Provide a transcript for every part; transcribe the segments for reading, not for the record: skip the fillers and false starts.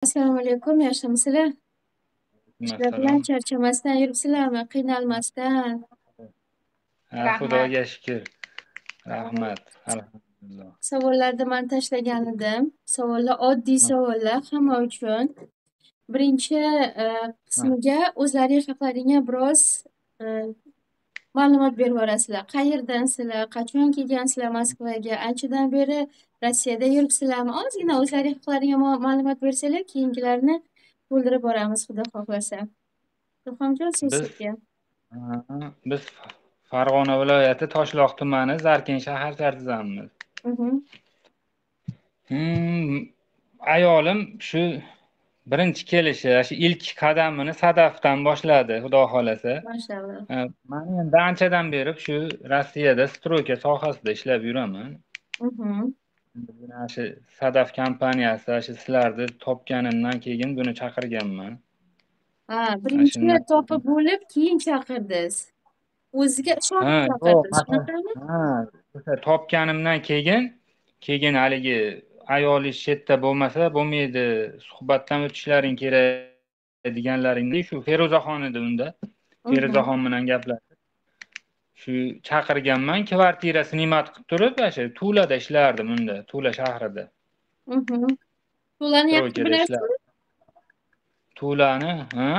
Assalomu alaykum, yaxshimisizlar? Ishlar bilan Masalom. charchamasdan yuribsizlarmi? Qiynalmasdan. Xudoga Rahmat. shukr. Rahmat. Alhamdulillah. Savollarni man tashlagan edim. Savollar oddiy savollar hamma uchun. Birinchi Ha, qismiga o'zlaring haqlaringga biroz e, ma'lumot berib yuborasizlar. Qayerdansizlar? Qachon kelgansizlar Moskvaga? Anchadan beri Rossiyada yuribsizlarmi? Ozgina o'zlaring haqlaringga ma'lumot bersanglar, keyingilarni to'ldirib boramiz, xudo xohlasa. Ilhomjon, so'z Biz sizga. biz Farg'ona viloyati Toshloq tumani Zarkin shahar farzandimiz. Mhm. Ayolim shu birinchi kelishi, shu ilk qadamini Sadafdan boshladi, xudo xolasa. Mashallah. Men endi anchadan beri shu Rossiyada stroyka sohasida ishlab yuraman. Mhm. Mana shu Sadaf kompaniyasi shu sizlarni topganimdan keyin buni chaqirganman. Ha, Ana birinchi shundan topib bo'lib, keyin chaqirdingiz. O'ziga ishonib yo'q, chaqirdingiz, shunaqami? o'sha topganimdan keyin haligi ayoli shu yerda bo'lmasa bo'lmaydi, suhbatdan o'tishlaring kerak deganlaringda shu Feruzaxon edi unda. Mhm. Feruzaxon bilan gaplashib shu chaqirganman, kvartira snimat qilib turib, o'sha Tulada ishlardim unda, Tula shahrida. Mhm. To'lani yaxshi Stroykada bilasizmi? ishlardim. Tulani,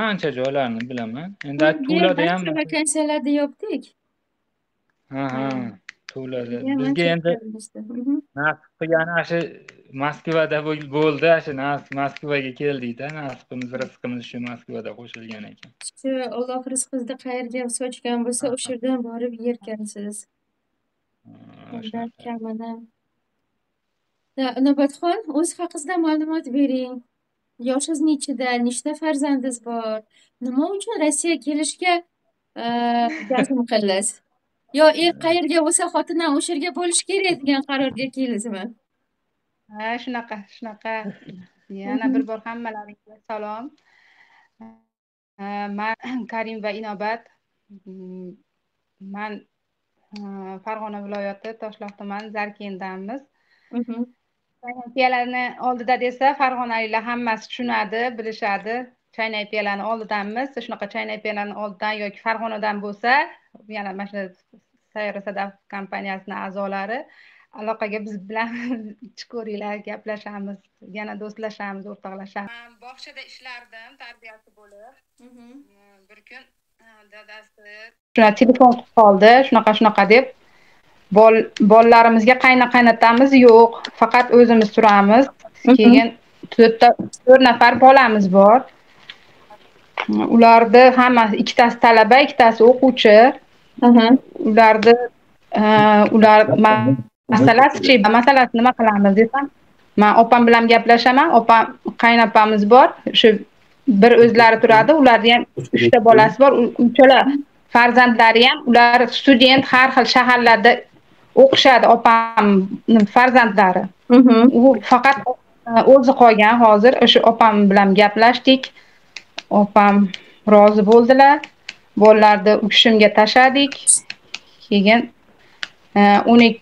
ancha joylarini bilaman. Endi Bizga ham Tulada ham ancha vakansiyalarda yopdik. ha, Ha, Tulada. bizga ham Bizga ancha endi ishlarimiz bor. nasib qilgani shu Moskvada bo'ldi, shu Moskvaga keldikda, nasibimiz, rizqimiz shu Moskvada qo'shilgan ekan. Shu Alloh rizqingizni qayerga sochgan bo'lsa, o'sha yerdan borib yerkansiz. Unda Shunaqa. kamini. Inobatxon, o'z haqingizda ma'lumot bering. Yoshingiz nechida? Nechta farzandingiz bor? Nima uchun Rossiyaga kelishga jazm qildingiz? Yo qayerga bo'lsa xotin ham o'sha yerga bo'lishi kerak degan qarorga keldingizmi? Ha, shunaqa. Yana Mhm, bir bor hammalaringizga salom. Man Karim va Inobat. Man Farg'ona viloyati Toshloq tumani Zarkindamiz. mhm, Chaynaypiyalarni oldida desa, farg'onaliklar hammasi tushunadi, bilishadi. Chaynaypiyalarni oldidamiz. Shunaqa chaynaypiyalarni oldidan yoki Farg'onadan bo'lsa, yana mana shu Sayyor Sadaf kompaniyasining a'zolari aloqaga biz bilan chiqib ko'ringlar, gaplashamiz, yana do'stlashamiz, o'rtoqlashamiz. Men bog'chada ishlardim, tarbiyachi bo'lib. mhm, Bir kun dadasi shuna telefon qilib qoldi, shunaqa deb. Bolalarimizga qaynotamiz yo'q, faqat o'zimiz turamiz. mhm, Keyin 4 nafar bolamiz bor. Ularni hammasi, ikkitasi talaba, ikkitasi o'quvchi. aha, Ularni ular masalasi nima qilamiz desam, men opam bilan gaplashaman. Opam qaynopamiz bor. Shu bir o'zlari turadi. Ularning ham 3 ta bolasi bor. Uchala farzandlari ham ular student, har xil shaharlarda o'qishadi. Opamning farzandlari. mhm, U faqat o'zi qolgan hozir. O'sha opam bilan gaplashdik. Opam rozi bo'ldilar. Bolalarni u kishimga tashladik. Keyin 12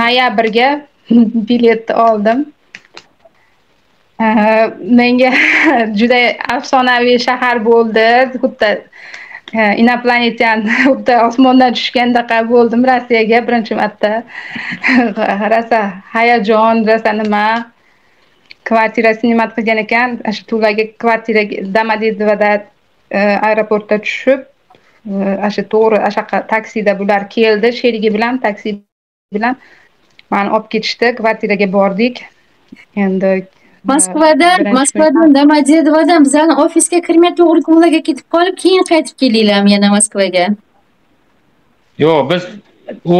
noyabrga bilet oldim. Menga juda afsonaviy shahar bo'ldi. Xuddi inoplanetan, xuddi osmondan tushgandaqa bo'ldim Rossiyaga birinchi marta. Rosa hayajon, rosa nima. Kvartira snimat qilgan ekan. Shu Tulaga kvartiraga Domodedovoda aeroportda tushib, o'sha to'g'ri o'shaqa taksida bular keldi, sherigi bilan taksi bilan meni olib ketishdi, kvartiraga bordik. Endi Moskvadan Domodedovodan bizani ofisga kirmay to'g'ri Tulaga ketib qolib, keyin qaytib kelinglarmi yana Moskvaga? Yo'q, biz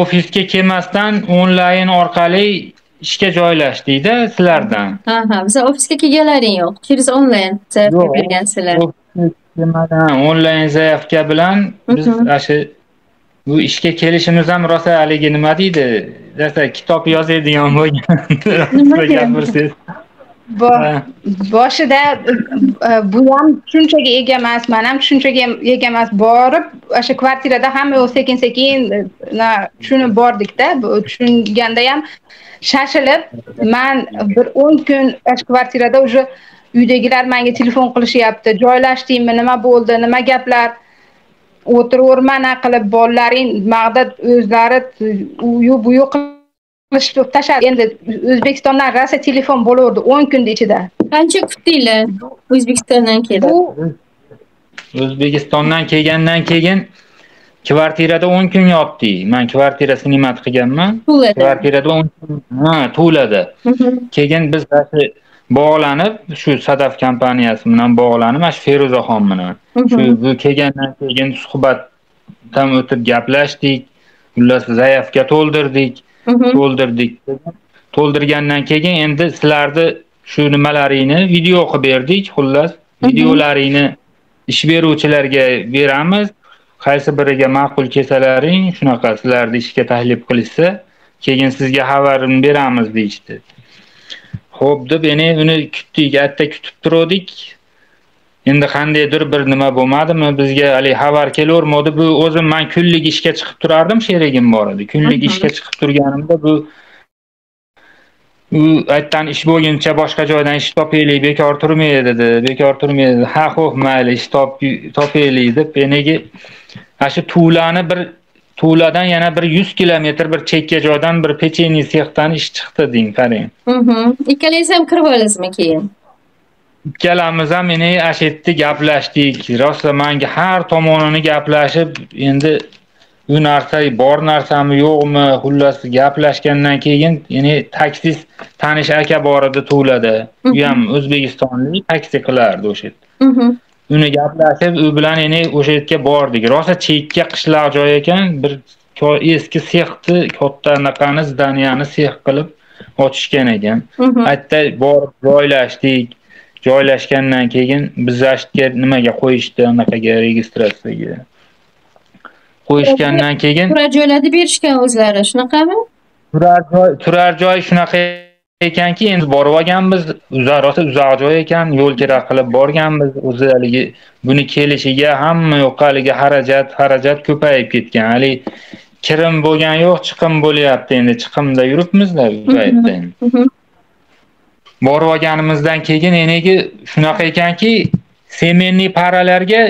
ofisga kelmasdan onlayn orqali ishga joylashdik-da sizlardan. Aha, biza ofisga kelganlaring yo'q. Через onlayn zaявка bergansizlar. Ofisga kelmadan onlayn zaявка bilan biz shu bu ishga kelishimiz ham rosa nima deydi? Rosa kitob yozadigan bo'lgan. Nimaga? Gapirsangiz. boshida bu ham tushunchaga ega emas, men ham tushunchaga ega emas. Borib o'sha kvartirada hamma sekin-sekin tushunib bordikda. Tushunganda ham shashilib, men bir 10 kun o'sha kvartirada уже uydagilar menga telefon qilishyapti. Joylashdingmi, nima bo'ldi, nima gaplar? O'tiraverman qilib, bolalaring mag'da o'zlari u yo'q qilishib tashladi. Endi O'zbekistondan Rossiya telefon bo'lardi 10 kun ichida. Qancha kutdinglar O'zbekistondan kelib? O'zbekistondan kelgandan keyin kvartirada 10 kun yotdik. Men kvartira sinimat qilganman. Kvartirada 10 kun to'ladi. Keyin biz bog'lanib, shu Sadaf kompaniyasi bilan bog'lanib, shu Feruzaxon bilan. Shu bu kelgandan keyin suhbatdan o'tib gaplashdik. Xullas zaявка to'ldirdik. To'ldirgandan keyin endi sizlarni shu nimalaringni video qilib berdik. Xullas videolaringni ish beruvchilarga beramiz. Qaysi biriga ma'qul kelsalaring, shunaqa sizlarni ishga taklif qilishsa, keyin sizga xabarini beramiz deydi. Xo'p deb uni kutdik, katta kutib turdik. Endi qandaydir bir nima bo'lmadimi, bizga hali xabar kelavermadi. Bu o'zim men kunlik ishga chiqib turardim, sherigim bor edi. Kunlik ishga chiqib turganimda bu aytdan ish bo'lguncha boshqa joydan ish topaylik, bekor turmaydi dedi. Bekor turmaydi. Ha, xo'p, mayli, ish topaylik deb menga shu Tuladan yana bir 100 kilometr bir chekka joydan bir pecheniy sexdan ish chiqdi deng, qarang. Ikkalangiz ham kirib olasizmi keyin? Ikkalamiz ham ashitdi, gaplashdik. Rosa menga har tomonini gaplashib, endi u narsa bor narsami yo'qmi, xullas gaplashgandan keyin taksi tanish aka bor edi Tulada. U ham O'zbekistonlik taksi qilardi o'sha yerda. Uni gaplashib, u bilan o'sha yerga bordik. Rosa chekka qishloq joy ekan, bir eski sexni, katta anaqani zdaniyani sex qilib ochishgan ekan. Hatto borib joylashdik. Joylashgandan keyin bizga nimaga qo'yishdi, anaqaga registratsiyaga. Qo'yishgandan keyin turar joylarni berishgan o'zlari, shunaqami? Turar joy shunaqa ekanki, endi borib olganmiz, uzoq joy ekan, yo'l kira qilib borganmiz. O'zi haligi buni kelishiga hamma yo'qaligi xarajat ko'payib ketgan. Hali kirim bo'lgan yo'q, chiqim bo'lyapti. Endi chiqimda yuribmiz-da bu paytda. Borib olganimizdan keyin shunaqa ekanki, semenniy paralarga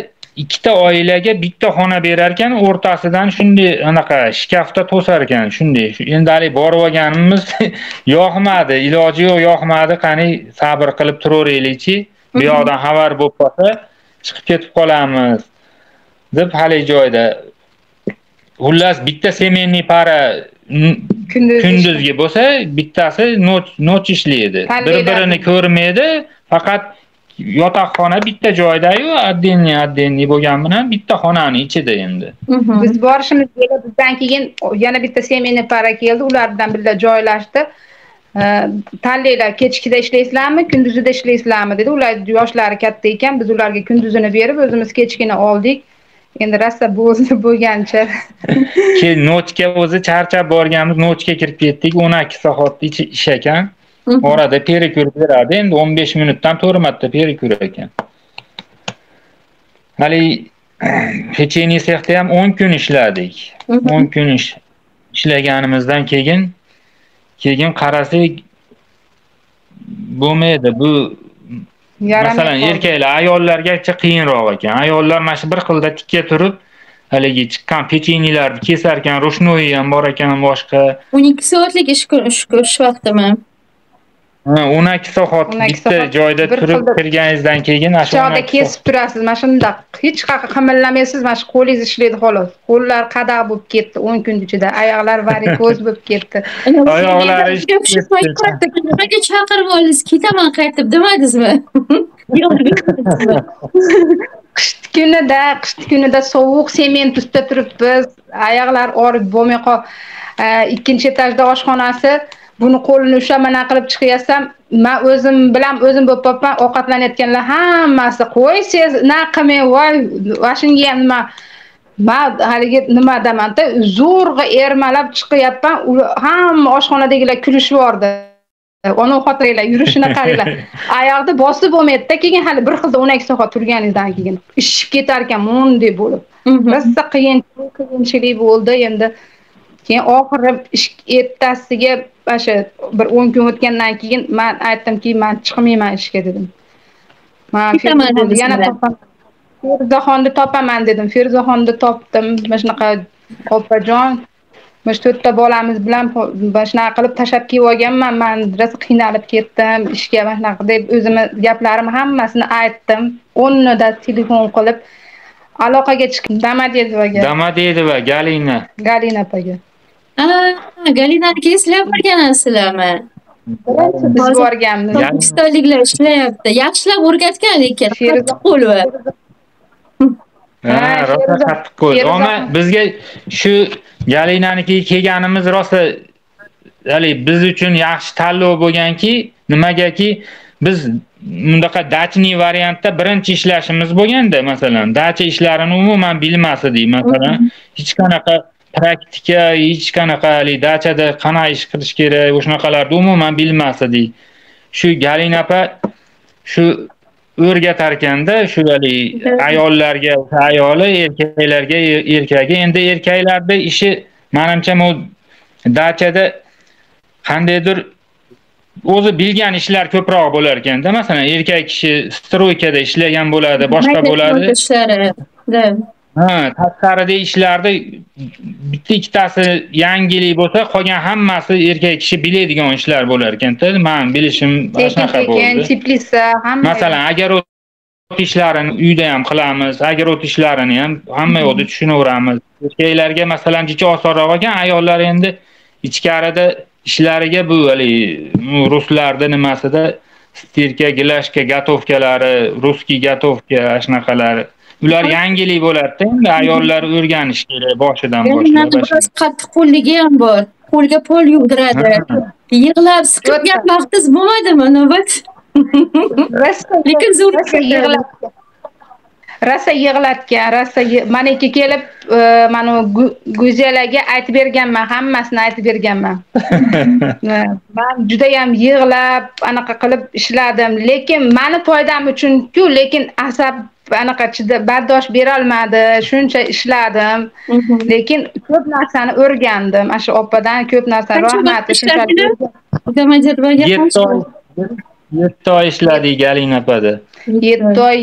ikkita oilaga bitta xona berar ekan, o'rtasidan shunday anaqa shkafda to'sar ekan, shunday. Endi hali borib olganimiz yoqmadi, iloji yo'q, yoqmadi, qani sabr qilib turaveraylikchi. Bu yoqdan xabar bo'lib qolsa, chiqib ketib qolamiz deb hali joyda. Xullas bitta semenniy para kunduzgi bo'lsa, bittasi noch ishlaydi. Bir-birini ko'rmaydi, faqat yotoqxona bitta joyda-yu, addenniy bo'lgan bilan bitta xonaning ichida endi. Biz borishimiz kerak, bizdan keyin yana bitta semenniy para keldi, ulardan birga joylashdi. Tanlaylar, kechkida ishlaysizlarmi, kunduzida ishlaysizlarmi dedi. Ular yoshlari katta ekan, biz ularga kunduzini berib, o'zimiz kechkina oldik. Endi rasta bo'lgancha. Keyin nochga o'zi charchab borganmiz, nochga kirib ketdik. 12 soat ish ekan. Orada perikur beradi. Endi 15 minutdan 4 marta perikur ekan. Hali pecheniy sexda ham 10 kun ishladik. 10 kun ishlaganimizdan keyin qarasak bo'lmaydi. Bu masalan erkaklar, ayollargacha qiyinroq ekan. Ayollar mana shu bir xilda tikka turib, haligi chiqqan pecheniylarni kesar ekan, roshnoyi ham bor ekan boshqa. 12 soatlik ish vaqtimi? 12 soat bitta joyda turib kirganingizdan keyin joyda kesib turasiz. Mana shunda hech qayoqqa qimirlamaysiz, mana shu qo'lingiz ishlaydi xolos. Qo'llar qadaq bo'lib ketdi 10 kun ichida, oyoqlar varikoz bo'lib ketdi. Oyoqlar nimaga chaqirib oldingiz? Ketaman qaytib demadingizmi? Qishki kunida sovuq sement ustida turibmiz, oyoqlar og'rib bo'lmay qol. Ikkinchi etajda oshxonasi. Buni qo'lini ushlab qilib chiqyapsam, men o'zim bilan o'zim bo'lib qolman, ovqatlanayotganlar hammasi qo'ysiz, qilmay, voy, vashingga ham men haligi nima deman-da, zo'rg'a ermalab chiqyapman. Hamma oshxonadagilar kulishib yordi. Ona xotiranglar, yurishini qaranglar. Oyoqda bosib bo'lmaydi-da, keyin hali bir xilda 12 soat turganingizdan keyin ishib ketar ekan bunday bo'lib. Rosa qiyinchilik bo'ldi. Endi keyin oxiri ertasiga o'sha bir 10 kun o'tgandan keyin men aytdimki, men chiqmayman ishga dedim. Men yana Feruzaxonni topaman dedim. Feruzaxonni topdim. Mana shunaqa opajon, mana 4 ta bolamiz bilan mana shunaqa qilib tashab kelib olganman. Men rosa qiynalib ketdim ishga mana shunaqa deb o'zimni gaplarim hammasini aytdim. 10 da telefon qilib aloqaga chiqdim. Damadiyeva Galina. Galina opaga. Galinani eslab borgansizlarmi? Biz borganmiz. O'zbekistonliklar ishlayapti. Yaxshilab o'rgatgan lekin qattiq qo'l va. Rosa qattiq qo'l. Ammo bizga shu Galinaniki kelganimiz rosa biz uchun yaxshi tanlov bo'lganki, nimagaki biz bundaqa dachniy variantda birinchi ishlashimiz bo'lganda, masalan, dacha ishlarini umuman bilmas edik, masalan, hech qanaqa praktika, hech qanaqa dachada qanday ish qilish kerak, o'shanaqalarni umuman bilmas edik. Shu Galina opa shu o'rgatar ekanda, shu ayollarga ayoli, erkaklarga erkagi. Endi erkaklarda ishi menimcha dachada qandaydir o'zi bilgan ishlar ko'proq bo'lar ekanda. Masalan, erkak kishi stroykada ishlagan bo'ladi, boshqa bo'ladi. Tashqarida ishlarda bitta ikkitasi yangilik bo'lsa, qolgan hammasi erkak kishi biladigan ishlar bo'lar ekanda. Men bilishim shunaqa bo'ldi. Teplisa hamma. Masalan, agar ishlarini uyda ham qilamiz, agar ishlarini ham hamma yoqda tushunaveramiz. Erkaklarga masalan jicha osonroq ekan, ayollar endi ichkarida ishlariga bu ruslarda nimasida stirka, glashka, gatovkalari, ruskiy gatovka shunaqalari. Ular yangilik bo'ladida, endi ayollar o'rganish kerak boshidan boshlab. Biroz qattiq qo'lligi ham bor. Qo'lga pol yug'diradi. Yig'lab siqib gapirsiz bo'lmadimi navbat? Lekin zo'r Rasa yig'latgan, meniki kelib mana Go'zalaga aytib berganman, hammasini aytib berganman. Men juda ham yig'lab, anaqa qilib ishladim, lekin meni foydam uchun-ku, lekin asab anaqa bardosh bera olmadi, shuncha ishladim. Lekin ko'p narsani o'rgandim. Ashu opadan ko'p narsa rahmat, shunchalik. 7 oy ishladik Galina opada. 7 oy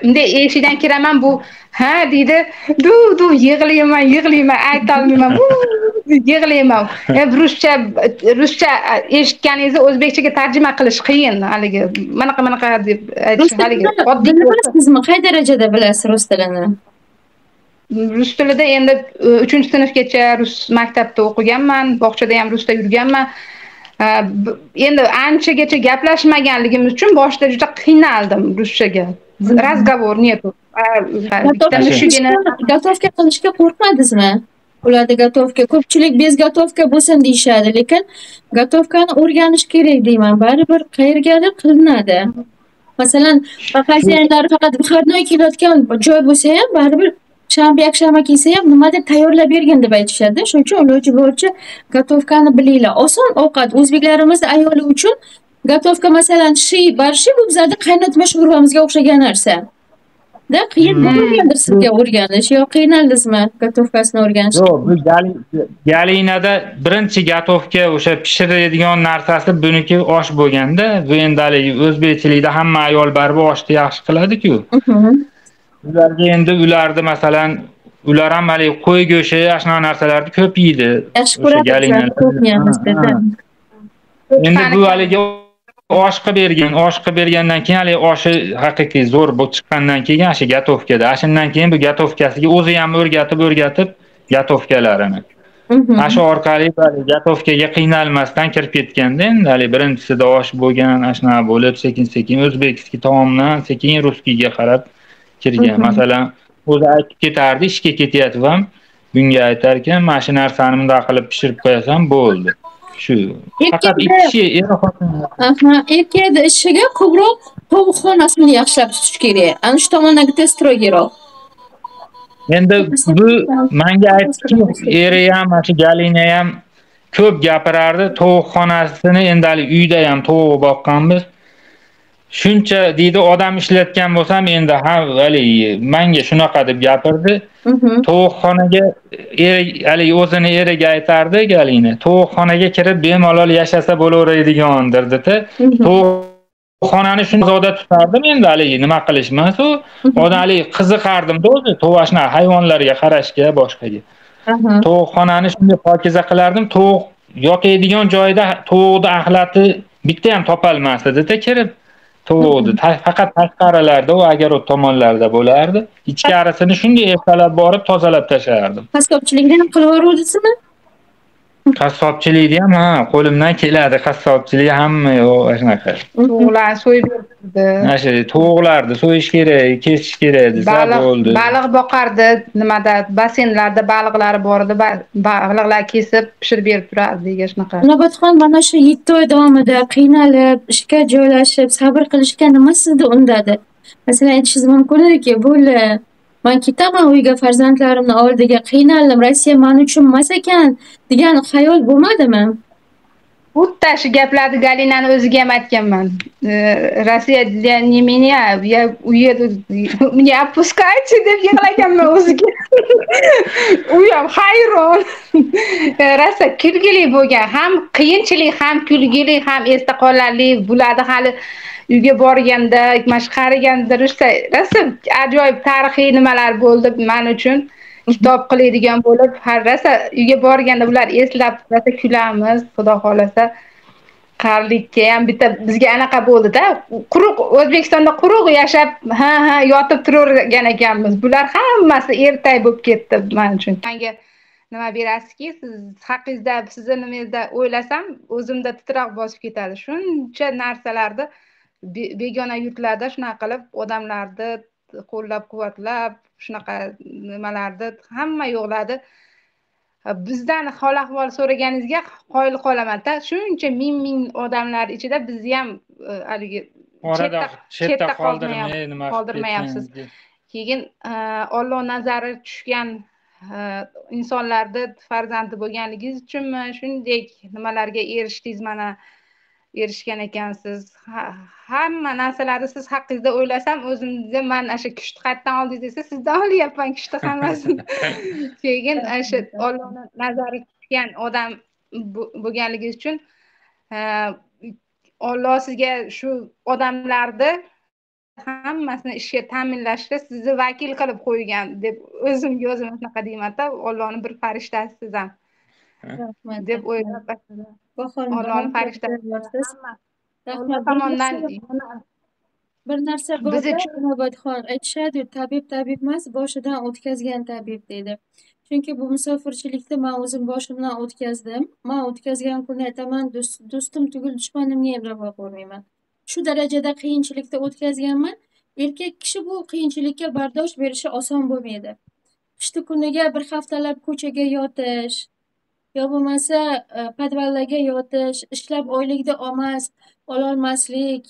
bunday eshikdan kiraman, bu ha deydi, du yig'layman, aytolmayman, yig'layman. Ruscha eshitganingizni o'zbekchaga tarjima qilish qiyin, haligi manaqa deb aytish, haligi oddiy. Bilasizmi, qay darajada bilasiz rus tilini? Rus tilida endi 3-sinfgacha rus maktabda o'qiganman, bog'chada ham rusda yurganman. Endi anchagacha gaplashmaganligimiz uchun boshida juda qiynaldim ruschaga. Razgovor netu. Gatovka qilishga qo'rqmadingizmi? Ularda gatovka, ko'pchilik bezgatovka bo'lsin deyshadi, lekin gatovkani o'rganish kerak deyman. Baribir qayergadir qilinadi. Masalan, xazinalar faqat выходной kelayotgan joy bo'lsa ham, baribir shanba, yakshanba kelsa ham nimadir tayyorlab bergin deb aytishadi. Shuning uchun iloji boricha gatovkani bilinglar. Oson ovqat o'zbeklarimiz ayoli uchun gatovka masalan barshi bu bizlarda qaynatma sho'rvamizga o'xshagan narsa. Da qiyin bo'lmagandir sizga o'rganish yo qiynaldingizmi gatovkasini o'rganishga? Yo'q, bu Galinada birinchi gatovka o'sha pishiradigan narsasi buniki osh bo'lganda, bu endi o'zbekchilikda hamma ayol baribir oshni yaxshi qiladi-ku. Ularga endi ularni masalan ular ham qo'y go'shti, ashuna narsalarni ko'p yeydi. Yaxshi ko'radi. Endi bu osh qilib bergandan keyin oshi haqiqiy zo'r bo'lib chiqqandan keyin shu gatovkada, shundan keyin bu gatovkasiga o'zi ham o'rgatib gatovkalarini. Shu orqali gatovkaga qiynalmasdan kirib ketganda, endi birinchisida osh bo'lgan, ashuna bo'lib sekin-sekin o'zbekskiy taomdan sekin ruskiyga qarab kirgan. Masalan, o'zi aytib ketardi, ishga ketyapti ham, bunga aytar ekan, mana shu narsani bunday qilib pishirib qo'yasam bo'ldi. Shu faqat ikki kishi er-xotin. Erkakning ishiga ko'proq tovuqxonasini yaxshilab tutish kerak. Ana shu tomondagi test strogiroq. Endi bu menga aytdiki, eri ham, shu Galina ham ko'p gapirardi. Tovuqxonasini endi hali uyda ham tovuq boqqanmiz. Shuncha deydi odam ishlatgan bo'lsam endi haligi menga shunaqa deb gapirdi. Tovuqxonaga haligi o'zini eriga aytardi galigini. Tovuqxonaga kirib bemalol yashasa bo'laveradigandir-da. Tovuqxonani shunday tutardim endi haligi nima qilishmas u. Odamlik qiziqardim-da o'zi to'vashna hayvonlarga qarashga, boshqaga. Tovuqxonani shunday pokiza qilardim. Tovuq yotadigan joyda tovuqni axlati bitta ham topolmas edi-da kirib. Tovuqni faqat tashqarilarda va agar o tomonlarda bo'lardi. Ichkarisini shunday ertalab borib tozalab tashlardim. Qassobchilikni ham qilib yuboruvdingizmi? Qassobchilikni ham qo'limdan keladi. Qassobchilik hamma yo'q shunaqa. Tovuqlarni so'yib berdi. Shu tovuqlarni so'yish kerak, kesish kerak desa bo'ldi. Baliq boqardi, nimada basseynlarda baliqlari bor edi. Baliqlar kesib pishirib berib turardi degan shunaqa. Navbatxon, mana shu 7 oy davomida qiynalib, ishga joylashib, sabr qilishga nima sizni undadi? Masalan, aytishingiz mumkin-ki, bo'ldi, men ketaman uyga, farzandlarimni oldiga, qiynaldim, Rossiya men uchun emas ekan degan xayol bo'lmadimi? Xuddi shu gaplarni Galinani o'ziga ham aytganman. Rossiya для не меня, я уеду, меня отпускайте deb yig'laganman o'ziga. U ham hayron. Rosa kulgili bo'lgan, ham qiyinchilik, ham kulgili, ham esda qolarli bo'ladi hali. Uyga borganda, mana shu qariganda rosa ajoyib tarixiy nimalar bo'ldi men uchun. Kitob qiladigan bo'lib, har rosa uyga borganda ular eslab, rosa kulamiz, xudo xolasa. Qarlikka ham bitta bizga anaqa bo'ldi-da, quruq O'zbekistonda quruq yashab, yotib turavergan ekanmiz. Bular hammasi ertay bo'lib ketdi men uchun. Menga nima berasizki, siz haqingizda, sizni nimangizda o'ylasam, o'zimda titroq bosib ketadi. Shuncha narsalarni begona yurtlarda shunaqa qilib odamlarni qo'llab-quvvatlab, shunaqa nimalarni hamma yo'qladi. Bizdan hol-ahvol so'raganingizga qoyil qolaman-da. Shuncha ming odamlar ichida bizni ham haligi chetda qoldirmayapsiz. Keyin Alloh nazari tushgan insonlarni farzandi bo'lganligingiz uchunmi shunday nimalarga erishdingiz, mana erishgan ekansiz. Hamma narsalarni siz haqingizda o'ylasam, o'zimda men o'sha kuchni qayerdan oldingiz desa, sizdan olyapman kuchni hammasini. Keyin o'sha Allohning nazari tushgan odam bo'lganligingiz uchun Alloh sizga shu odamlarni hammasini ishga ta'minlashda sizni vakil qilib qo'ygan deb o'zimga o'zim shunaqa deyman-da, Allohning bir farishtasiz ham deb o'ylab Allohning farishtasi. Alloh tomonidan bir narsa bor-da, Navbatxon aytishadi, tabib emas, boshidan o'tkazgan tabib deydi. Chunki bu musofirchilikni men o'zim boshimdan o'tkazdim. Men o'tkazgan kuni aytaman, do'stim tugul dushmanimga ham ravo ko'rmayman. Shu darajada qiyinchilikda o'tkazganman. Erkak kishi bu qiyinchilikka bardosh berishi oson bo'lmaydi. Qishki kuniga bir haftalab ko'chaga yotish, yo bo'lmasa podvallarga yotish, ishlab oylikni ololmaslik,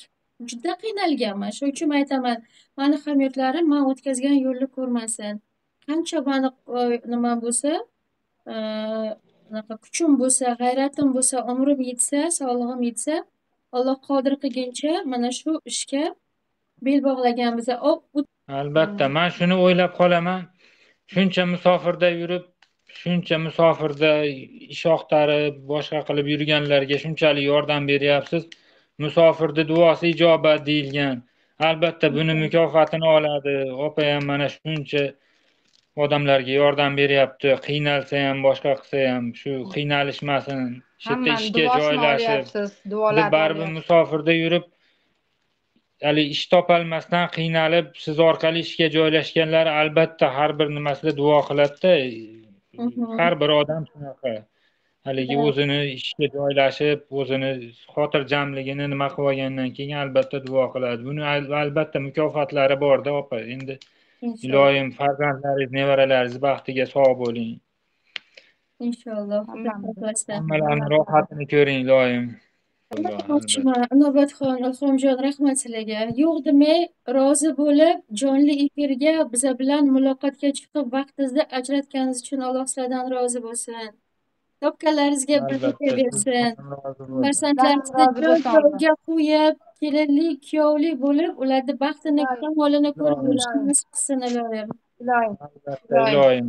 juda qiynalganman. Shuning uchun aytaman, meni hamyurtlarim men o'tkazgan yo'lni ko'rmasin. Qancha meni nima bo'lsa, kuchim bo'lsa, g'ayratim bo'lsa, umrim yetsa, sog'lig'im yetsa, Alloh qodir qilguncha mana shu ishga bel bog'laganmiz. Albatta, men shuni o'ylab qolaman. Shuncha musofirda yurib, shuncha musofirda ish oqtarib, boshqa qilib yurganlarga shunchalik yordam beryapsiz. Musofirni duosi ijobat deyilgan. Albatta buni mukofotini oladi. Opam mana shuncha odamlarga yordam beryapti. Qiynalsa ham, boshqa qilsa ham shu qiynalishmasin. Shu yerda ishga joylashib, baribir musofirda yurib, hali ish topolmasdan qiynalib, siz orqali ishga joylashganlar albatta har bir nimasida duo qiladi-da. Har bir odam shunaqa. Haligi o'zini ishga joylashib, o'zini xotirjamligini nima qilib olgandan keyin albatta duo qiladi. Buni albatta mukofotlari bor-da, opa. Endi iloyim farzandlaringiz, nevaralaringiz baxtiga sog' bo'ling. Inshaalloh. Hammalarning rohatini ko'ring, iloyim. Navbatxon, Ilhomjon, rahmat sizlarga. Yo'q demay, rozi bo'lib, jonli efirga biza bilan muloqotga chiqib, vaqtingizni ajratganingiz uchun Alloh sizlardan rozi bo'lsin. topganlaringizga baraka Albatta. bersin. Rozi bo'lsin. Farzandlaringizni Rozi bo'lsin Alloh. joy-joyiga qo'yib, kelinlik, kuyovlik bo'lib, ularni baxtini, kamolini ko'rib yurishni nasib qilsin, Ilohim. Iloyim. Albatta, iloyim.